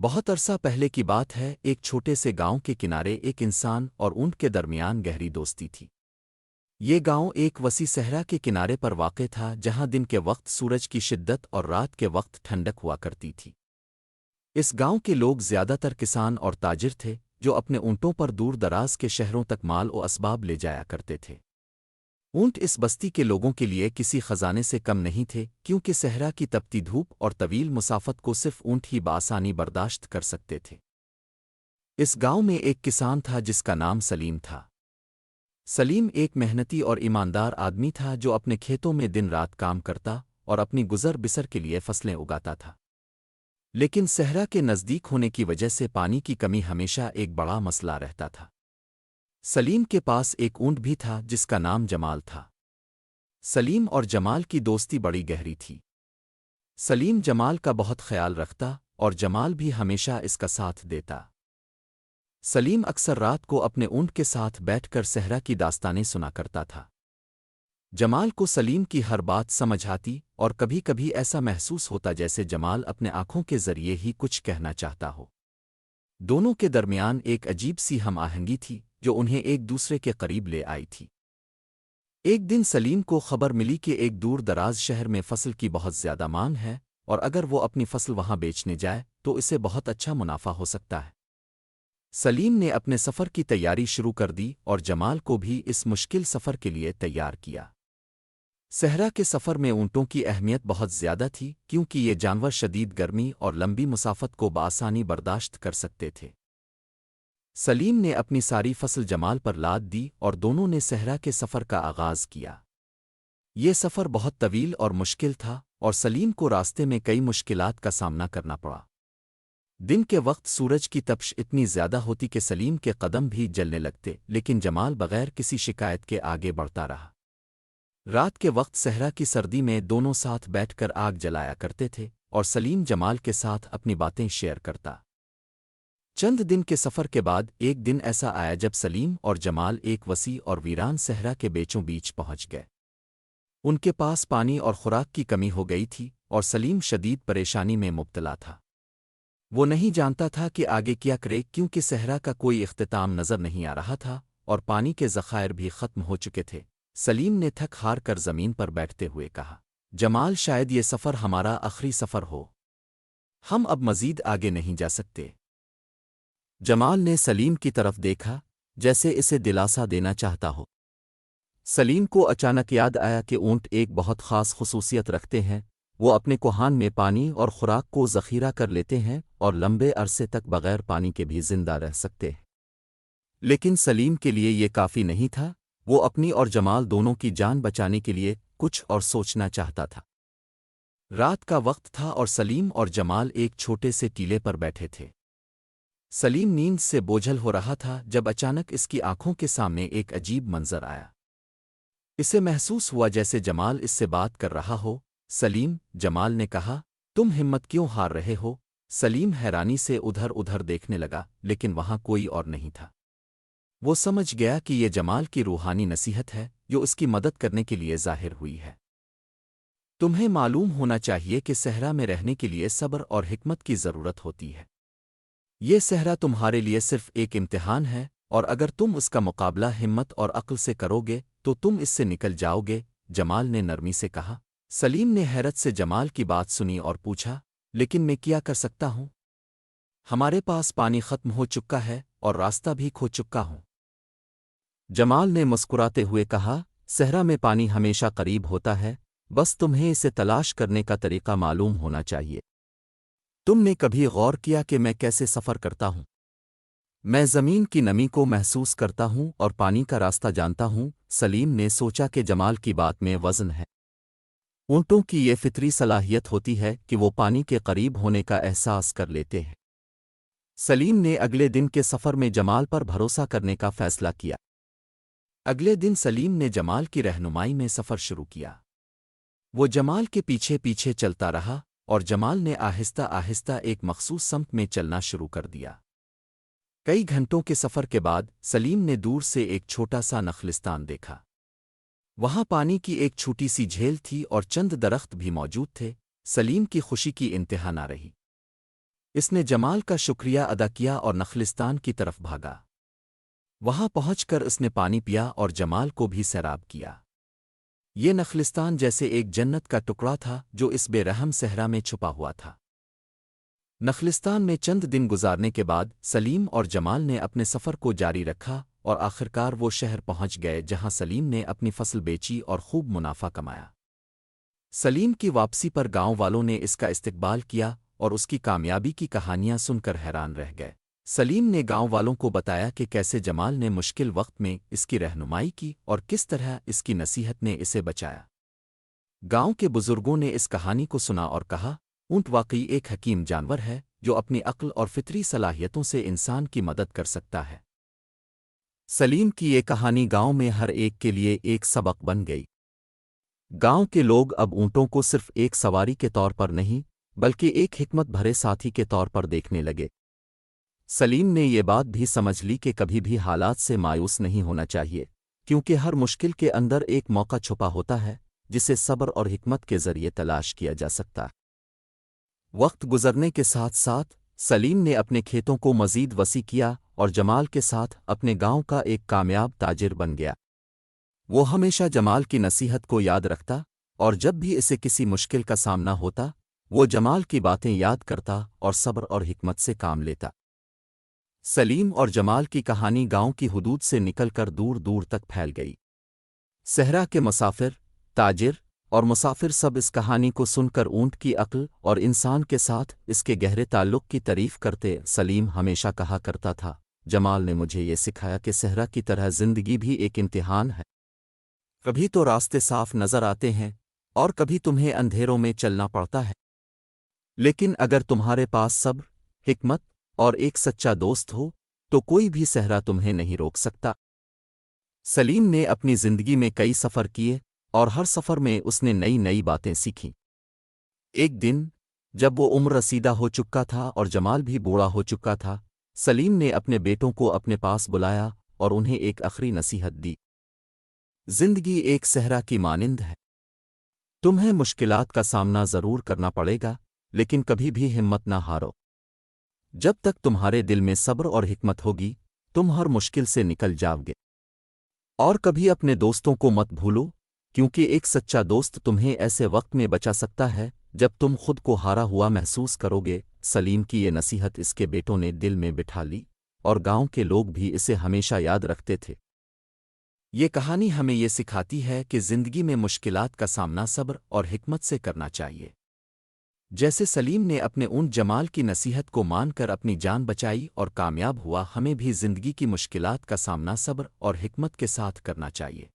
بہت عرصہ پہلے کی بات ہے، ایک چھوٹے سے گاؤں کے کنارے ایک انسان اور اونٹ کے درمیان گہری دوستی تھی۔ یہ گاؤں ایک وسیع صحرا کے کنارے پر واقع تھا جہاں دن کے وقت سورج کی شدت اور رات کے وقت ٹھنڈک ہوا کرتی تھی۔ اس گاؤں کے لوگ زیادہ تر کسان اور تاجر تھے جو اپنے اونٹوں پر دور دراز کے شہروں تک مال و اسباب لے جایا کرتے تھے۔ اونٹ اس بستی کے لوگوں کے لیے کسی خزانے سے کم نہیں تھے، کیونکہ صحرا کی تپتی دھوپ اور طویل مسافت کو صرف اونٹ ہی بآسانی برداشت کر سکتے تھے۔ اس گاؤں میں ایک کسان تھا جس کا نام سلیم تھا۔ سلیم ایک محنتی اور ایماندار آدمی تھا جو اپنے کھیتوں میں دن رات کام کرتا اور اپنی گزر بسر کے لیے فصلیں اگاتا تھا۔ لیکن صحرا کے نزدیک ہونے کی وجہ سے پانی کی کمی ہمیشہ ایک بڑا مسئلہ رہتا تھا۔ سلیم کے پاس ایک اونٹ بھی تھا جس کا نام جمال تھا۔ سلیم اور جمال کی دوستی بڑی گہری تھی۔ سلیم جمال کا بہت خیال رکھتا اور جمال بھی ہمیشہ اس کا ساتھ دیتا۔ سلیم اکثر رات کو اپنے اونٹ کے ساتھ بیٹھ کر صحرا کی داستانیں سنا کرتا تھا۔ جمال کو سلیم کی ہر بات سمجھ آتی اور کبھی کبھی ایسا محسوس ہوتا جیسے جمال اپنے آنکھوں کے ذریعے ہی کچھ کہنا چاہتا ہو۔ دونوں کے درمیان ایک عجیب سی ہم آہنگی تھی جو انہیں ایک دوسرے کے قریب لے آئی تھی۔ ایک دن سلیم کو خبر ملی کہ ایک دور دراز شہر میں فصل کی بہت زیادہ مانگ ہے اور اگر وہ اپنی فصل وہاں بیچنے جائے تو اسے بہت اچھا منافع ہو سکتا ہے۔ سلیم نے اپنے سفر کی تیاری شروع کر دی اور جمال کو بھی اس مشکل سفر کے لیے تیار کیا۔ صحرا کے سفر میں اونٹوں کی اہمیت بہت زیادہ تھی کیونکہ یہ جانور شدید گرمی اور لمبی مسافت کو بآسانی برداشت کر سکتے تھے۔ سلیم نے اپنی ساری فصل جمال پر لاد دی اور دونوں نے صحرا کے سفر کا آغاز کیا۔ یہ سفر بہت طویل اور مشکل تھا اور سلیم کو راستے میں کئی مشکلات کا سامنا کرنا پڑا۔ دن کے وقت سورج کی تپش اتنی زیادہ ہوتی کہ سلیم کے قدم بھی جلنے لگتے، لیکن جمال بغیر کسی شکایت کے آگے بڑھتا رہا۔ رات کے وقت صحرا کی سردی میں دونوں ساتھ بیٹھ کر آگ جلایا کرتے تھے اور سلیم جمال کے ساتھ اپنی باتیں شیئر کرتا۔ چند دن کے سفر کے بعد ایک دن ایسا آیا جب سلیم اور جمال ایک وسیع اور ویران صحرا کے بیچوں بیچ پہنچ گئے۔ ان کے پاس پانی اور خوراک کی کمی ہو گئی تھی اور سلیم شدید پریشانی میں مبتلا تھا۔ وہ نہیں جانتا تھا کہ آگے کیا کرے کیونکہ صحرا کا کوئی اختتام نظر نہیں آ رہا تھا اور پانی کے ذخائر بھی ختم ہو چکے تھے۔ سلیم نے تھک ہار کر زمین پر بیٹھتے ہوئے کہا، جمال شاید یہ سفر ہمارا آخری سفر ہو۔ ہم اب مزید آگے نہیں جا سکتے۔ جمال نے سلیم کی طرف دیکھا جیسے اسے دلاسا دینا چاہتا ہو۔ سلیم کو اچانک یاد آیا کہ اونٹ ایک بہت خاص خصوصیت رکھتے ہیں، وہ اپنے کوہان میں پانی اور خوراک کو ذخیرہ کر لیتے ہیں اور لمبے عرصے تک بغیر پانی کے بھی زندہ رہ سکتے ہیں۔ لیکن سلیم کے لیے یہ کافی نہیں تھا، وہ اپنی اور جمال دونوں کی جان بچانے کے لیے کچھ اور سوچنا چاہتا تھا۔ رات کا وقت تھا اور سلیم اور جمال ایک چھوٹے سے ٹیلے پر بیٹھے تھے۔ سلیم نیند سے بوجھل ہو رہا تھا جب اچانک اس کی آنکھوں کے سامنے ایک عجیب منظر آیا۔ اسے محسوس ہوا جیسے جمال اس سے بات کر رہا ہو۔ سلیم، جمال نے کہا، تم ہمت کیوں ہار رہے ہو؟ سلیم حیرانی سے ادھر ادھر دیکھنے لگا لیکن وہاں کوئی اور نہیں تھا۔ وہ سمجھ گیا کہ یہ جمال کی روحانی نصیحت ہے جو اس کی مدد کرنے کے لیے ظاہر ہوئی ہے۔ تمہیں معلوم ہونا چاہیے کہ صحرا میں رہنے کے لیے صبر اور حکمت کی ضرورت ہوتی ہے۔ یہ صحرا تمہارے لیے صرف ایک امتحان ہے اور اگر تم اس کا مقابلہ ہمت اور عقل سے کرو گے تو تم اس سے نکل جاؤ گے، جمال نے نرمی سے کہا۔ سلیم نے حیرت سے جمال کی بات سنی اور پوچھا، لیکن میں کیا کر سکتا ہوں؟ ہمارے پاس پانی ختم ہو چکا ہے اور راستہ بھی کھو چکا ہوں۔ جمال نے مسکراتے ہوئے کہا، صحرا میں پانی ہمیشہ قریب ہوتا ہے، بس تمہیں اسے تلاش کرنے کا طریقہ معلوم ہونا چاہیے۔ تم نے کبھی غور کیا کہ میں کیسے سفر کرتا ہوں؟ میں زمین کی نمی کو محسوس کرتا ہوں اور پانی کا راستہ جانتا ہوں۔ سلیم نے سوچا کہ جمال کی بات میں وزن ہے۔ اونٹوں کی یہ فطری صلاحیت ہوتی ہے کہ وہ پانی کے قریب ہونے کا احساس کر لیتے ہیں۔ سلیم نے اگلے دن کے سفر میں جمال پر بھروسہ کرنے کا فیصلہ کیا۔ اگلے دن سلیم نے جمال کی رہنمائی میں سفر شروع کیا۔ وہ جمال کے پیچھے پیچھے چلتا رہا اور جمال نے آہستہ آہستہ ایک مخصوص سمت میں چلنا شروع کر دیا۔ کئی گھنٹوں کے سفر کے بعد سلیم نے دور سے ایک چھوٹا سا نخلستان دیکھا۔ وہاں پانی کی ایک چھوٹی سی جھیل تھی اور چند درخت بھی موجود تھے۔ سلیم کی خوشی کی انتہا نہ رہی۔ اس نے جمال کا شکریہ ادا کیا اور نخلستان کی طرف بھاگا۔ وہاں پہنچ کر اس نے پانی پیا اور جمال کو بھی سیراب کیا۔ یہ نخلستان جیسے ایک جنت کا ٹکڑا تھا جو اس بے رحم صحرا میں چھپا ہوا تھا۔ نخلستان میں چند دن گزارنے کے بعد سلیم اور جمال نے اپنے سفر کو جاری رکھا اور آخرکار وہ شہر پہنچ گئے جہاں سلیم نے اپنی فصل بیچی اور خوب منافع کمایا۔ سلیم کی واپسی پر گاؤں والوں نے اس کا استقبال کیا اور اس کی کامیابی کی کہانیاں سن کر حیران رہ گئے۔ سلیم نے گاؤں والوں کو بتایا کہ کیسے جمال نے مشکل وقت میں اس کی رہنمائی کی اور کس طرح اس کی نصیحت نے اسے بچایا۔ گاؤں کے بزرگوں نے اس کہانی کو سنا اور کہا، اونٹ واقعی ایک حکیم جانور ہے جو اپنی عقل اور فطری صلاحیتوں سے انسان کی مدد کر سکتا ہے۔ سلیم کی یہ کہانی گاؤں میں ہر ایک کے لیے ایک سبق بن گئی۔ گاؤں کے لوگ اب اونٹوں کو صرف ایک سواری کے طور پر نہیں بلکہ ایک حکمت بھرے ساتھی کے طور پر دیکھنے لگے۔ سلیم نے یہ بات بھی سمجھ لی کہ کبھی بھی حالات سے مایوس نہیں ہونا چاہیے، کیونکہ ہر مشکل کے اندر ایک موقع چھپا ہوتا ہے جسے صبر اور حکمت کے ذریعے تلاش کیا جا سکتا ہے۔ وقت گزرنے کے ساتھ ساتھ سلیم نے اپنے کھیتوں کو مزید وسیع کیا اور جمال کے ساتھ اپنے گاؤں کا ایک کامیاب تاجر بن گیا۔ وہ ہمیشہ جمال کی نصیحت کو یاد رکھتا اور جب بھی اسے کسی مشکل کا سامنا ہوتا وہ جمال کی باتیں یاد کرتا اور صبر اور حکمت سے کام لیتا۔ سلیم اور جمال کی کہانی گاؤں کی حدود سے نکل کر دور دور تک پھیل گئی۔ صحرا کے مسافر، تاجر اور مسافر سب اس کہانی کو سن کر اونٹ کی عقل اور انسان کے ساتھ اس کے گہرے تعلق کی تعریف کرتے۔ سلیم ہمیشہ کہا کرتا تھا، جمال نے مجھے یہ سکھایا کہ صحرا کی طرح زندگی بھی ایک امتحان ہے۔ کبھی تو راستے صاف نظر آتے ہیں اور کبھی تمہیں اندھیروں میں چلنا پڑتا ہے، لیکن اگر تمہارے پاس صبر، حکمت اور ایک سچا دوست ہو تو کوئی بھی صحرا تمہیں نہیں روک سکتا۔ سلیم نے اپنی زندگی میں کئی سفر کیے اور ہر سفر میں اس نے نئی نئی باتیں سیکھیں۔ ایک دن جب وہ عمر رسیدہ ہو چکا تھا اور جمال بھی بوڑھا ہو چکا تھا، سلیم نے اپنے بیٹوں کو اپنے پاس بلایا اور انہیں ایک آخری نصیحت دی۔ زندگی ایک صحرا کی مانند ہے، تمہیں مشکلات کا سامنا ضرور کرنا پڑے گا لیکن کبھی بھی ہمت نہ ہارو۔ جب تک تمہارے دل میں صبر اور حکمت ہوگی تم ہر مشکل سے نکل جاؤ گے۔ اور کبھی اپنے دوستوں کو مت بھولو، کیونکہ ایک سچا دوست تمہیں ایسے وقت میں بچا سکتا ہے جب تم خود کو ہارا ہوا محسوس کرو گے۔ سلیم کی یہ نصیحت اس کے بیٹوں نے دل میں بٹھا لی اور گاؤں کے لوگ بھی اسے ہمیشہ یاد رکھتے تھے۔ یہ کہانی ہمیں یہ سکھاتی ہے کہ زندگی میں مشکلات کا سامنا صبر اور حکمت سے کرنا چاہیے۔ جیسے سلیم نے اپنے اونٹ جمال کی نصیحت کو مان کر اپنی جان بچائی اور کامیاب ہوا، ہمیں بھی زندگی کی مشکلات کا سامنا صبر اور حکمت کے ساتھ کرنا چاہیے۔